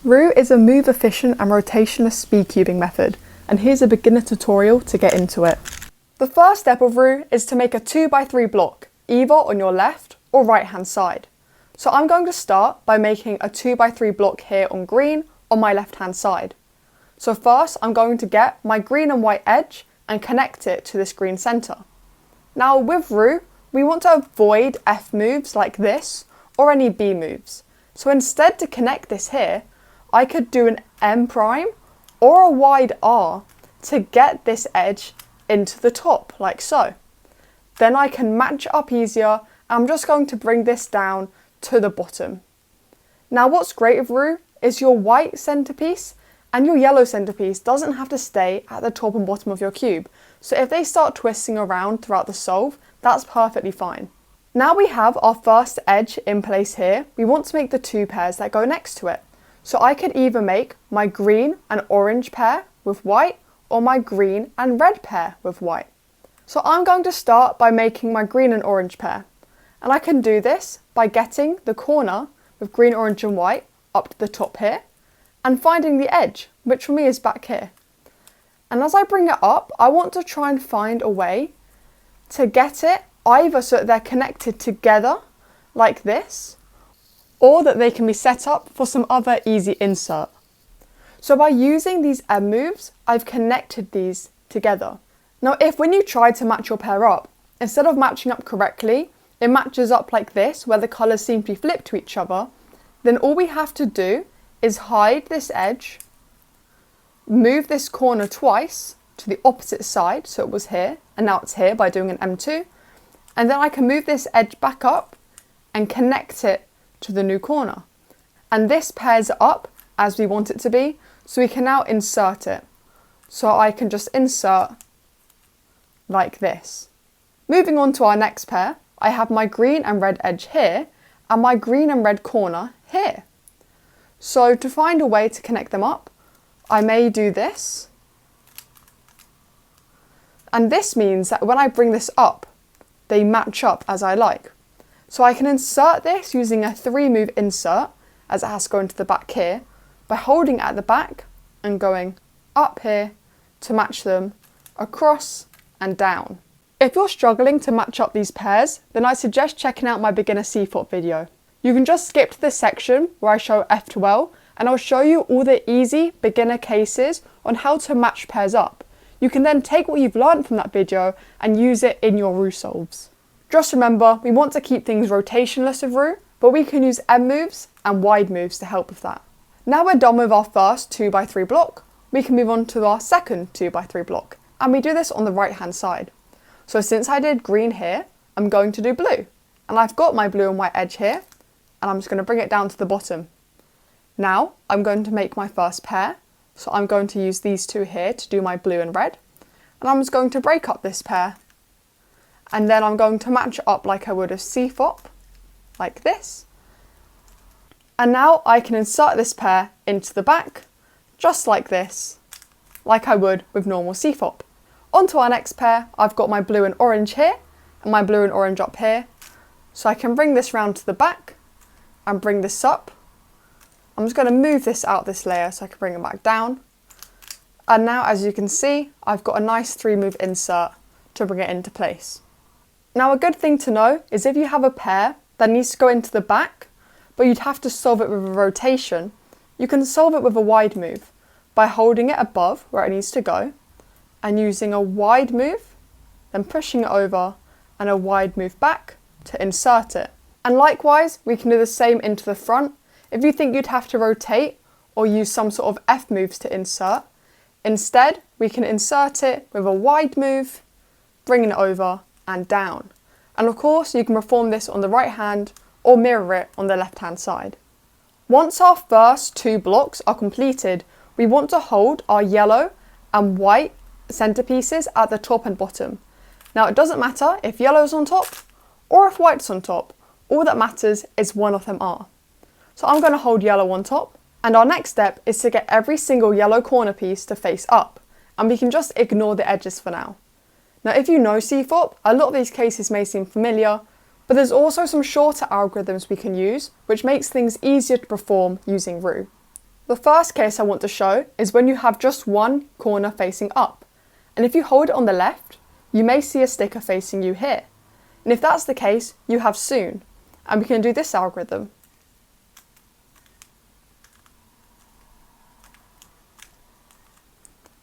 ROUX is a move efficient and rotationless speed cubing method, and here's a beginner tutorial to get into it. The first step of ROUX is to make a 2x3 block, either on your left or right hand side. So I'm going to start by making a 2x3 block here on green on my left hand side. So first I'm going to get my green and white edge and connect it to this green centre. Now with ROUX, we want to avoid F moves like this or any B moves. So instead, to connect this here, I could do an M prime or a wide R to get this edge into the top, like so. Then I can match it up easier. I'm just going to bring this down to the bottom. Now what's great of ROUX is your white centerpiece and your yellow centerpiece doesn't have to stay at the top and bottom of your cube. So if they start twisting around throughout the solve, that's perfectly fine. Now we have our first edge in place here, we want to make the two pairs that go next to it. So I could either make my green and orange pair with white or my green and red pair with white. So I'm going to start by making my green and orange pair. And I can do this by getting the corner with green, orange and white up to the top here and finding the edge, which for me is back here. And as I bring it up, I want to try and find a way to get it either so that they're connected together like this, or that they can be set up for some other easy insert. So by using these M moves, I've connected these together. Now if when you try to match your pair up, instead of matching up correctly, it matches up like this where the colours seem to be flipped to each other, then all we have to do is hide this edge, move this corner twice to the opposite side, so it was here and now it's here by doing an M2, and then I can move this edge back up and connect it to the new corner. And this pairs it up as we want it to be, so we can now insert it. So I can just insert like this. Moving on to our next pair, I have my green and red edge here and my green and red corner here. So to find a way to connect them up, I may do this. And this means that when I bring this up, they match up as I like. So I can insert this using a 3-move insert, as it has to go into the back here, by holding it at the back and going up here to match them across and down. If you're struggling to match up these pairs, then I suggest checking out my beginner C-fop video. You can just skip to this section where I show F12 and I'll show you all the easy beginner cases on how to match pairs up. You can then take what you've learned from that video and use it in your ROUX solves. Just remember, we want to keep things rotationless with ROUX, but we can use M moves and wide moves to help with that. Now we're done with our first 2x3 block, we can move on to our second 2x3 block, and we do this on the right hand side. So since I did green here, I'm going to do blue, and I've got my blue and white edge here, and I'm just going to bring it down to the bottom. Now I'm going to make my first pair, so I'm going to use these two here to do my blue and red, and I'm just going to break up this pair. And then I'm going to match it up like I would a C-fop, like this. And now I can insert this pair into the back, just like this, like I would with normal C-fop. On to our next pair, I've got my blue and orange here, and my blue and orange up here. So I can bring this round to the back, and bring this up. I'm just going to move this out this layer so I can bring it back down. And now as you can see, I've got a nice 3-move insert to bring it into place. Now a good thing to know is if you have a pair that needs to go into the back, but you'd have to solve it with a rotation, you can solve it with a wide move by holding it above where it needs to go and using a wide move, then pushing it over and a wide move back to insert it. And likewise, we can do the same into the front. If you think you'd have to rotate or use some sort of F moves to insert, instead we can insert it with a wide move, bringing it over and down. And of course you can perform this on the right hand or mirror it on the left hand side. Once our first 2 blocks are completed, we want to hold our yellow and white centerpieces at the top and bottom. Now it doesn't matter if yellow's on top or if white's on top, all that matters is one of them are. So I'm going to hold yellow on top, and our next step is to get every single yellow corner piece to face up, and we can just ignore the edges for now. Now if you know C-fop, a lot of these cases may seem familiar, but there's also some shorter algorithms we can use, which makes things easier to perform using ROUX. The first case I want to show is when you have just one corner facing up. And if you hold it on the left, you may see a sticker facing you here. And if that's the case, you have soon. And we can do this algorithm.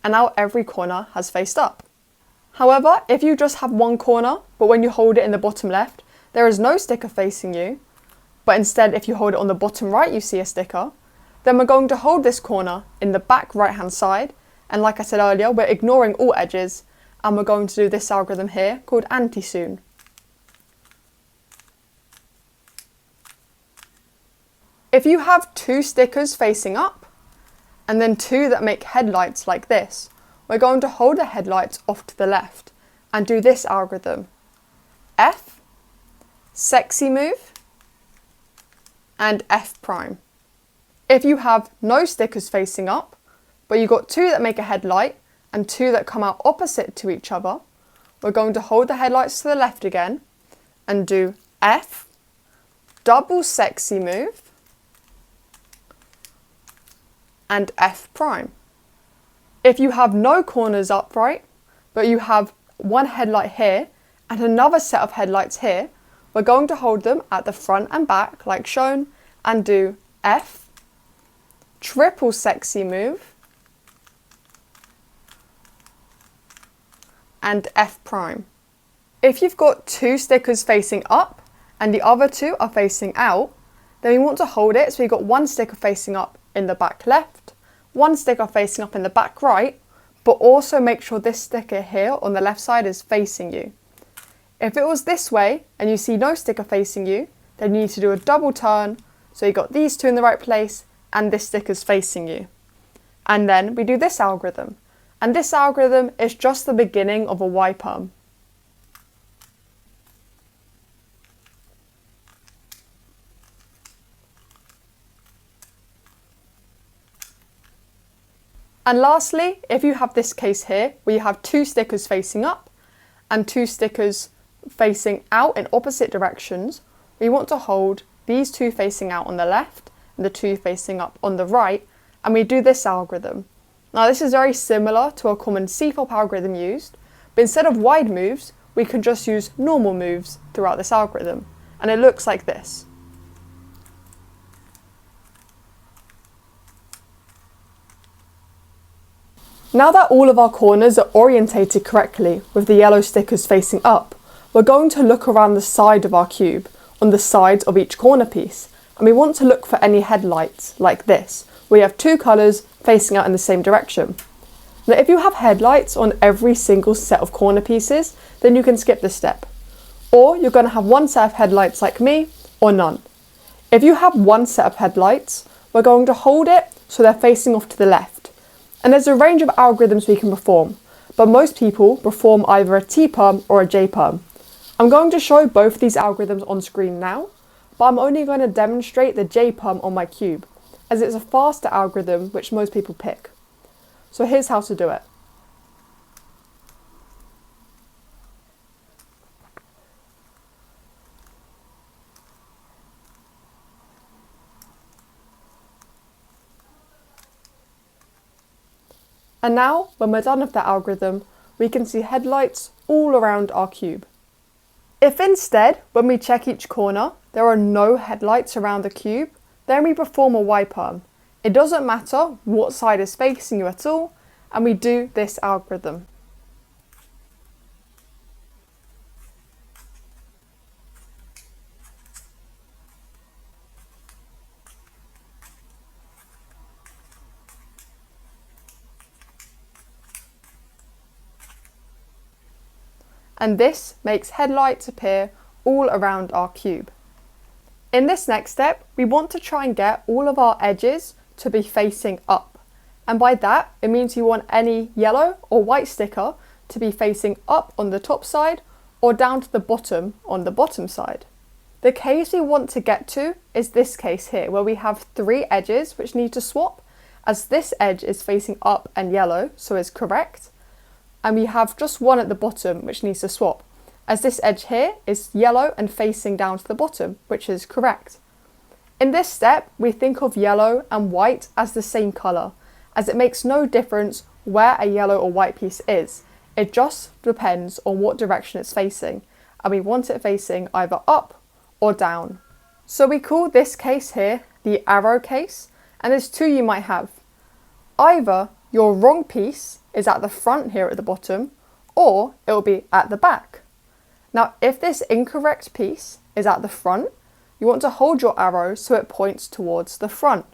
And now every corner has faced up. However, if you just have one corner, but when you hold it in the bottom left, there is no sticker facing you, but instead if you hold it on the bottom right you see a sticker, then we're going to hold this corner in the back right hand side, and like I said earlier, we're ignoring all edges, and we're going to do this algorithm here called anti-soon. If you have two stickers facing up, and then two that make headlights like this, we're going to hold the headlights off to the left and do this algorithm. F, sexy move, and F prime. If you have no stickers facing up, but you've got two that make a headlight and two that come out opposite to each other, we're going to hold the headlights to the left again and do F, double sexy move, and F prime. If you have no corners upright, but you have one headlight here and another set of headlights here, we're going to hold them at the front and back like shown and do F, triple sexy move, and F prime. If you've got two stickers facing up and the other two are facing out, then we want to hold it so we've got one sticker facing up in the back left, one sticker facing up in the back right, but also make sure this sticker here on the left side is facing you. If it was this way and you see no sticker facing you, then you need to do a double turn so you've got these two in the right place and this sticker's facing you. And then we do this algorithm. And this algorithm is just the beginning of a Y perm. And lastly, if you have this case here where you have two stickers facing up and two stickers facing out in opposite directions, we want to hold these two facing out on the left and the two facing up on the right, and we do this algorithm. Now this is very similar to a common C-fob algorithm used, but instead of wide moves, we can just use normal moves throughout this algorithm, and it looks like this. Now that all of our corners are orientated correctly with the yellow stickers facing up, we're going to look around the side of our cube, on the sides of each corner piece, and we want to look for any headlights, like this, where you have two colours facing out in the same direction. Now if you have headlights on every single set of corner pieces, then you can skip this step. Or you're going to have one set of headlights like me, or none. If you have one set of headlights, we're going to hold it so they're facing off to the left. And there's a range of algorithms we can perform, but most people perform either a T-perm or a J-perm. I'm going to show both of these algorithms on screen now, but I'm only going to demonstrate the J-perm on my cube, as it's a faster algorithm which most people pick. So here's how to do it. And now, when we're done with the algorithm, we can see headlights all around our cube. If instead, when we check each corner, there are no headlights around the cube, then we perform a Y perm. It doesn't matter what side is facing you at all, and we do this algorithm. And this makes headlights appear all around our cube. In this next step, we want to try and get all of our edges to be facing up. And by that, it means you want any yellow or white sticker to be facing up on the top side or down to the bottom on the bottom side. The case we want to get to is this case here, where we have three edges which need to swap, as this edge is facing up and yellow, so is correct. And we have just one at the bottom which needs to swap, as this edge here is yellow and facing down to the bottom, which is correct. In this step, we think of yellow and white as the same colour, as it makes no difference where a yellow or white piece is. It just depends on what direction it's facing, and we want it facing either up or down. So we call this case here the arrow case, and there's two you might have. Either your wrong piece is at the front here at the bottom, or it will be at the back. Now, if this incorrect piece is at the front, you want to hold your arrow so it points towards the front.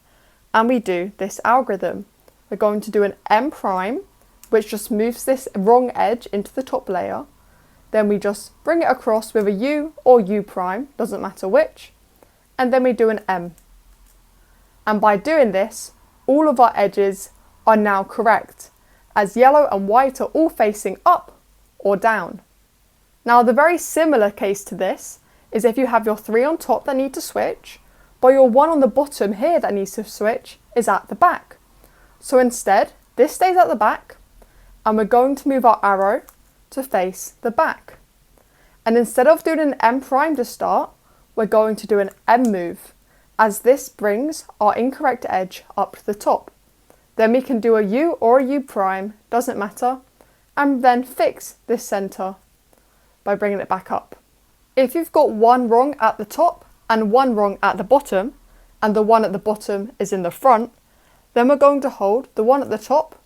And we do this algorithm. We're going to do an M prime, which just moves this wrong edge into the top layer. Then we just bring it across with a U or U prime, doesn't matter which. And then we do an M. And by doing this, all of our edges are now correct, as yellow and white are all facing up or down. Now, the very similar case to this is if you have your 3 on top that need to switch, but your 1 on the bottom here that needs to switch is at the back. So instead, this stays at the back, and we're going to move our arrow to face the back. And instead of doing an M prime to start, we're going to do an M move, as this brings our incorrect edge up to the top. Then we can do a U or a U prime, doesn't matter, and then fix this centre by bringing it back up. If you've got one wrong at the top and one wrong at the bottom, and the one at the bottom is in the front, then we're going to hold the one at the top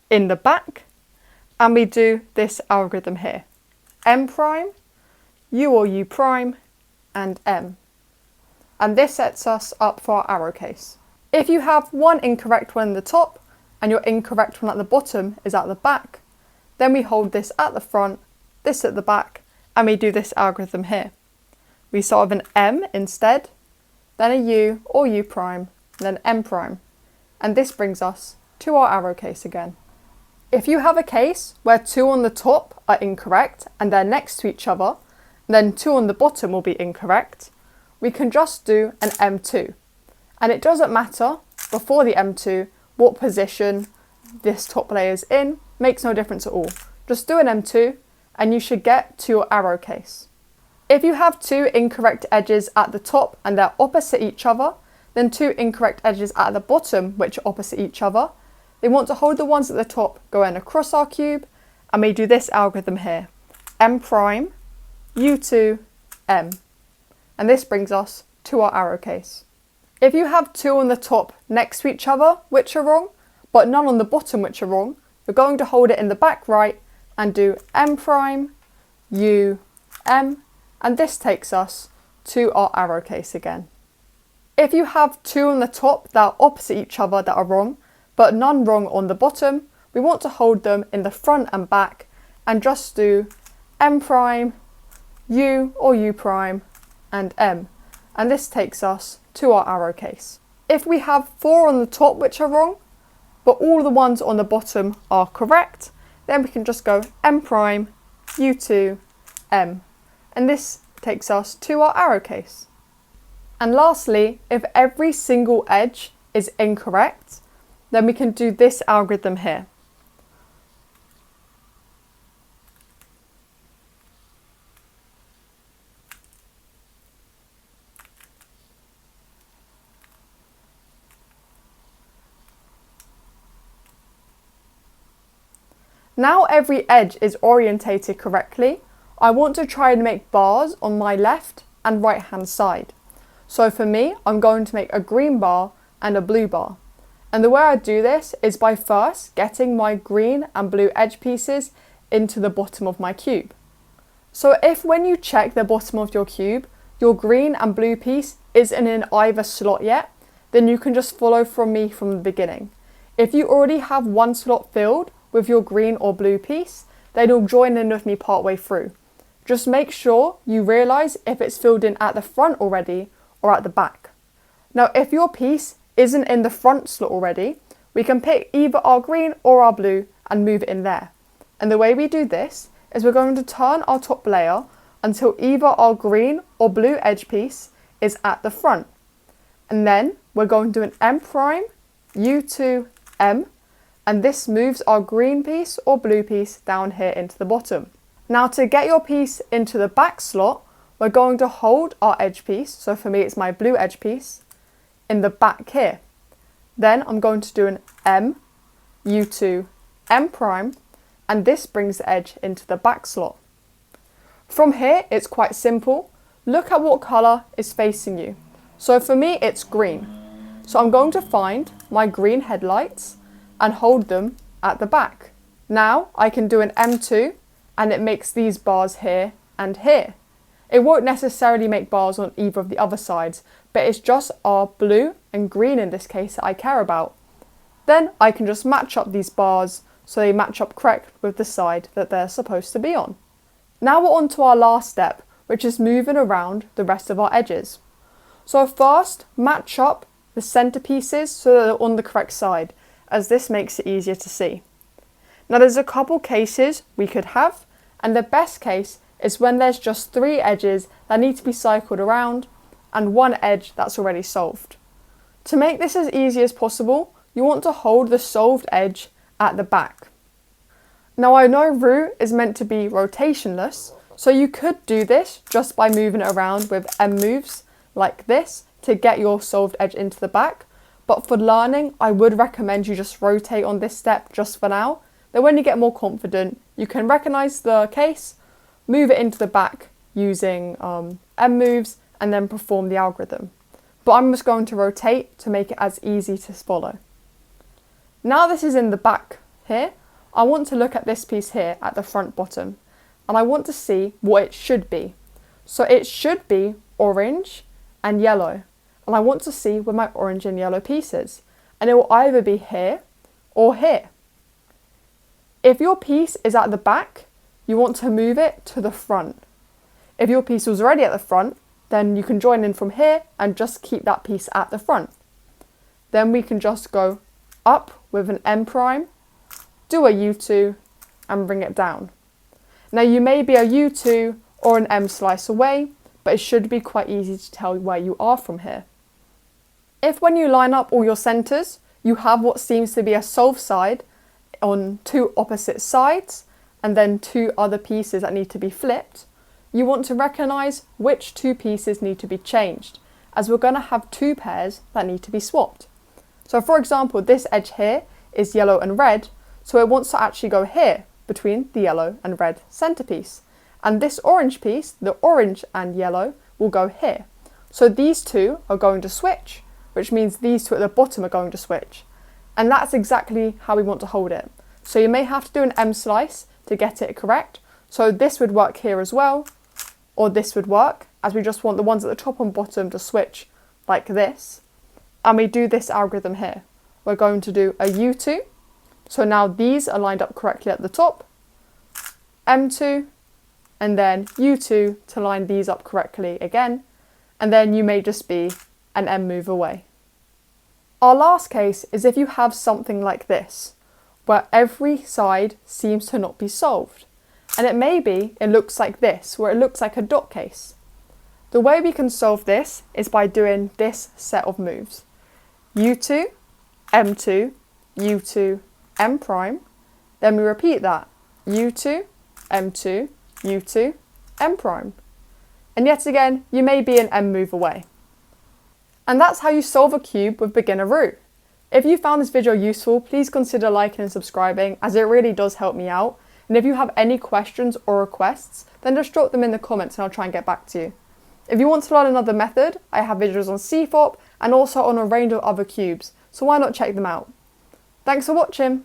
in the back, and we do this algorithm here. M prime, U or U prime, and M. And this sets us up for our arrow case. If you have one incorrect one in the top and your incorrect one at the bottom is at the back, then we hold this at the front, this at the back, and we do this algorithm here. We start with an M instead, then a U or U prime, then M prime. And this brings us to our arrow case again. If you have a case where 2 on the top are incorrect and they're next to each other, then 2 on the bottom will be incorrect, we can just do an M2. And it doesn't matter before the M2 what position this top layer is in, makes no difference at all. Just do an M2 and you should get to your arrow case. If you have 2 incorrect edges at the top and they're opposite each other, then 2 incorrect edges at the bottom which are opposite each other, they want to hold the ones at the top going across our cube, and we do this algorithm here. M prime, U2, M. And this brings us to our arrow case. If you have 2 on the top next to each other which are wrong, but none on the bottom which are wrong, we're going to hold it in the back right and do M prime, U, M, and this takes us to our arrow case again. If you have 2 on the top that are opposite each other that are wrong, but none wrong on the bottom, we want to hold them in the front and back and just do M prime, U or U prime, and M. And this takes us to our arrow case. If we have 4 on the top which are wrong, but all the ones on the bottom are correct, then we can just go M prime, U2, M. And this takes us to our arrow case. And lastly, if every single edge is incorrect, then we can do this algorithm here. Now every edge is orientated correctly, I want to try and make bars on my left and right hand side. So for me, I'm going to make a green bar and a blue bar. And the way I do this is by first getting my green and blue edge pieces into the bottom of my cube. So if when you check the bottom of your cube, your green and blue piece isn't in either slot yet, then you can just follow from me from the beginning. If you already have one slot filled with your green or blue piece, then you'll join in with me partway through. Just make sure you realise if it's filled in at the front already or at the back. Now if your piece isn't in the front slot already, we can pick either our green or our blue and move it in there. And the way we do this is we're going to turn our top layer until either our green or blue edge piece is at the front. And then we're going to do an M prime, U2, M, and this moves our green piece or blue piece down here into the bottom. Now to get your piece into the back slot, we're going to hold our edge piece, so for me it's my blue edge piece, in the back here. Then I'm going to do an M, U2, M prime, and this brings the edge into the back slot. From here, it's quite simple. Look at what colour is facing you. So for me, it's green. So I'm going to find my green headlights and hold them at the back. Now I can do an M2 and it makes these bars here and here. It won't necessarily make bars on either of the other sides, but it's just our blue and green in this case that I care about. Then I can just match up these bars so they match up correct with the side that they're supposed to be on. Now we're on to our last step, which is moving around the rest of our edges. So first, match up the centre pieces so that they're on the correct side, as this makes it easier to see. Now there's a couple cases we could have, and the best case is when there's just 3 edges that need to be cycled around and 1 edge that's already solved. To make this as easy as possible, you want to hold the solved edge at the back. Now I know ROUX is meant to be rotationless, so you could do this just by moving it around with M moves like this to get your solved edge into the back, but for learning I would recommend you just rotate on this step just for now. Then when you get more confident, you can recognise the case, move it into the back using M moves, and then perform the algorithm. But I'm just going to rotate to make it as easy to follow. Now this is in the back here, I want to look at this piece here at the front bottom, and I want to see what it should be. So it should be orange and yellow, and I want to see where my orange and yellow piece is, and it will either be here or here. If your piece is at the back, you want to move it to the front. If your piece was already at the front, then you can join in from here and just keep that piece at the front. Then we can just go up with an M prime, do a U2 and bring it down. Now you may be a U2 or an M slice away, but it should be quite easy to tell where you are from here. If when you line up all your centres, you have what seems to be a solved side on 2 opposite sides and then 2 other pieces that need to be flipped, you want to recognise which 2 pieces need to be changed, as we're going to have 2 pairs that need to be swapped. So for example, this edge here is yellow and red, so it wants to actually go here between the yellow and red centerpiece. And this orange piece, the orange and yellow, will go here. So these 2 are going to switch, which means these 2 at the bottom are going to switch. And that's exactly how we want to hold it. So you may have to do an M slice to get it correct. So this would work here as well, or this would work, as we just want the ones at the top and bottom to switch like this. And we do this algorithm here. We're going to do a U2. So now these are lined up correctly at the top, M2, and then U2 to line these up correctly again, and then you may just be an M move away. Our last case is if you have something like this, where every side seems to not be solved, and it looks like this, where it looks like a dot case. The way we can solve this is by doing this set of moves. U2, M2, U2, M prime, then we repeat that, U2, M2, U2, M prime. And yet again, you may be an M move away. And that's how you solve a cube with beginner ROUX. If you found this video useful, please consider liking and subscribing, as it really does help me out. And if you have any questions or requests, then just drop them in the comments and I'll try and get back to you. If you want to learn another method, I have videos on CFOP and also on a range of other cubes, so why not check them out? Thanks for watching!